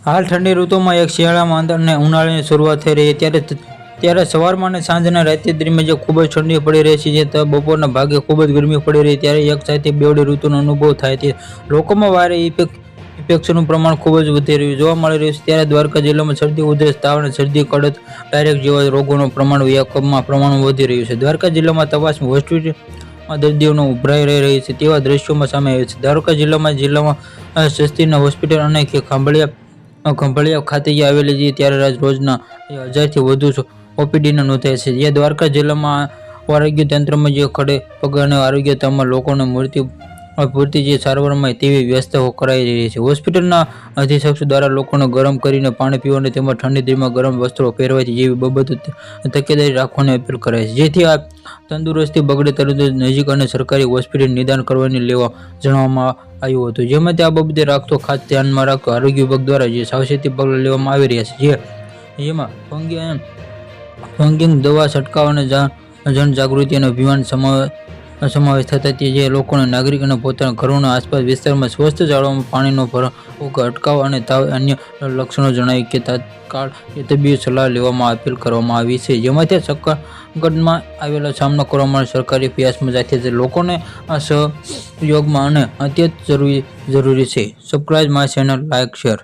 હાલ ઠંડી ઋતુમાં એક શિયાળામાં અને ઉનાળાની શરૂઆત થઈ રહી છે ત્યારે સવારમાં અને સાંજના રાત્રિ દરમિયાન જે ખૂબ જ ઠંડી પડી રહી છે તો બપોરના ભાગે ખૂબ જ ગરમી પડી રહી ત્યારે એક સાથે બેવડી ઋતુનો અનુભવ થાય છે. લોકોમાં વારે ઇન્ફેક્શનનું પ્રમાણ ખૂબ જ વધી રહ્યું જોવા મળી રહ્યું છે. ત્યારે દ્વારકા જિલ્લામાં શરદી, ઉધરસ, તાવ અને શરદી, કડત, ડાયરેક્ટ જેવા રોગોનું પ્રમાણ વધી રહ્યું છે. દ્વારકા જિલ્લામાં તપાસ હોસ્પિટલમાં દર્દીઓનો ઉભરાઈ રહી છે તેવા દ્રશ્યોમાં સામે આવ્યા છે. દ્વારકા જિલ્લામાં સસ્તીના હોસ્પિટલ અને ખંભાળિયા ખાતે આવેલી છે ત્યારે રોજના 1000થી વધુ ઓપીડીના નોંધાય છે. જે દ્વારકા જિલ્લામાં આરોગ્ય તંત્રમાં જે ખડે પગે આરોગ્ય તમામ લોકોને પૂરતી જે સારવારમાં તેવી વ્યવસ્થાઓ કરાઈ રહી છે. હોસ્પિટલના અધિક્ષક દ્વારા લોકોને ગરમ કરીને પાણી પીવાની તેમજ ઠંડી દિનમાં ગરમ વસ્ત્રો પહેરવાથી જેવી બાબતો તકેદારી રાખવાની અપીલ કરાઈ છે. જેથી આ તંદુરસ્તી બગડે તરત નજીક અને સરકારી હોસ્પિટલ નિદાન કરવાની લેવા જણાવવામાં આવ્યું હતું. જેમાં આ બાબતે રાખતો ખાસ ધ્યાનમાં રાખતો આરોગ્ય વિભાગ દ્વારા જે સાવચેતી પગલાં લેવામાં આવી રહ્યા છે જેમાં ફંગિંગ દવા છંટકાવ અને જનજાગૃતિ અને અભિયાન સમાવેશ થતા જે લોકોને નાગરિક અને પોતાના ઘરોના આસપાસ વિસ્તારમાં સ્વસ્થ જાળવવામાં પાણીનો ભરાવો અટકાવ અને તાવ અન્ય લક્ષણો જણાવી કે તાત્કાળ તબીબી સલાહ લેવામાં અપીલ કરવામાં આવી છે. જેમાંથી સંકટમાં આવેલા સામનો કરવા માટે સરકારી પ્રયાસમાં સાથે છે લોકોને આ સહયોગમાં અને અત્યંત જરૂરી છે. Subscribe my channel, like, share.